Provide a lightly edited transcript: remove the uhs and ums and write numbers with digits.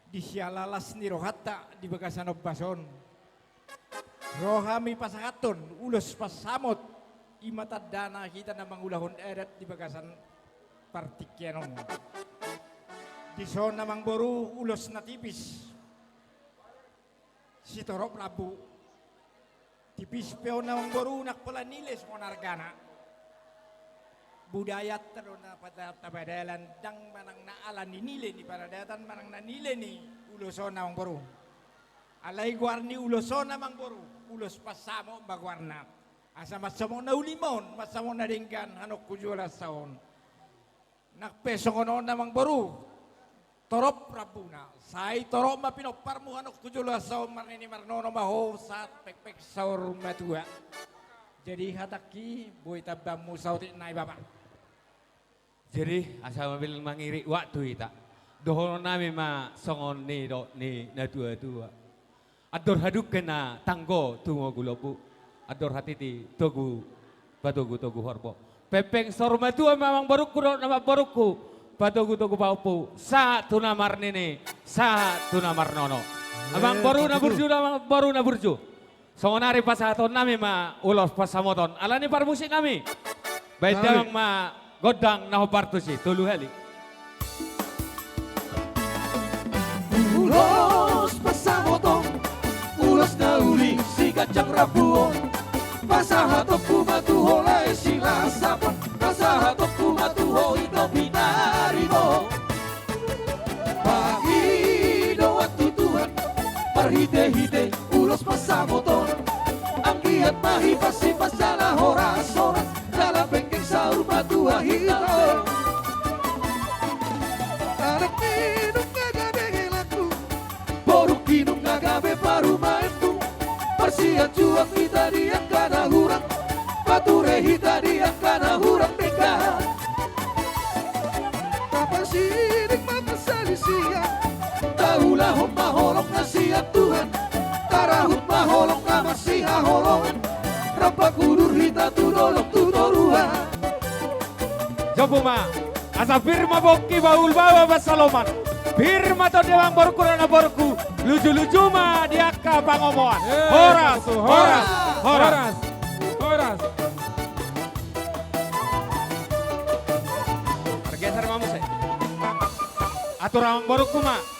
di sialalas ni rohata di bagasan bason. Rohami pasakaton ulos pasamot imata dana kita na mangulahon edat di bagasan partikyanon. Di son namang boru ulos na tipis. Si Toro Prabu tipis peon namang boru nakpala niles monargana. Budaya terus na tabadalan dang manang naalan ni nile ni paradatan manang nanile ni uloson namang boru. Alay guarni uloson namang boru ulos pasamo bagwarna. Asa masamo na ulimon masamo na dinggan hanok kujuala saon. Nakpesong ono namang boru Torop Prabuna sai torop mapinopar mo hanok kujuala saon marni marnono maho sat pekpek saur matua. Jadi hataki boy tabam musauti nai bapak. Jadi asal mobil mangiri waktu ita. Dohono nami ma songon ni do ni na tua. Ador haduk kena tanggo tungo gulopu. Ador hatiti togu batogu togu horbo. Pepeng sorma tua memang baruku do nama baruku. Batogu togu paupu. Sa tunamar nini, sa tunamar nono. Amang baru na burju, amang baru na burju. Songonari pasaton nami ma ulos pasamoton. Alani parmusik nami. Baik damang ma godang naho partusi tulu heli. Ulos pasamotong, ulos na uling si kacang rabuon. Pasahatok kumatuho lai sila sapan, pasahatok kumatuho ito binari mo. Pagido at tutuhan, parhite-hite, ulos pasamotong. Ang giat mahipasipas sa horas-horas, dalam bengkeng sahur matua hilang. Anak minum ngagabe laku, boruk minum ngagabe parumaenku. Persian cuak kita diang kana hurang, bature hita diang kana hurang beka. Kapan sidik mapasali siang, taulah hom maholong na siap Tuhan. Tarahut maholong na masiha holongan, rampak kudur hita tudolok tudoruhan. Jopo ma, asa firma bokki baul bawa basaloman. Firma to dewang borku rana borku, lucu-lucu ma diaka pangomoan. Horas. Pergeser mamu se. Atur ramang borku ma.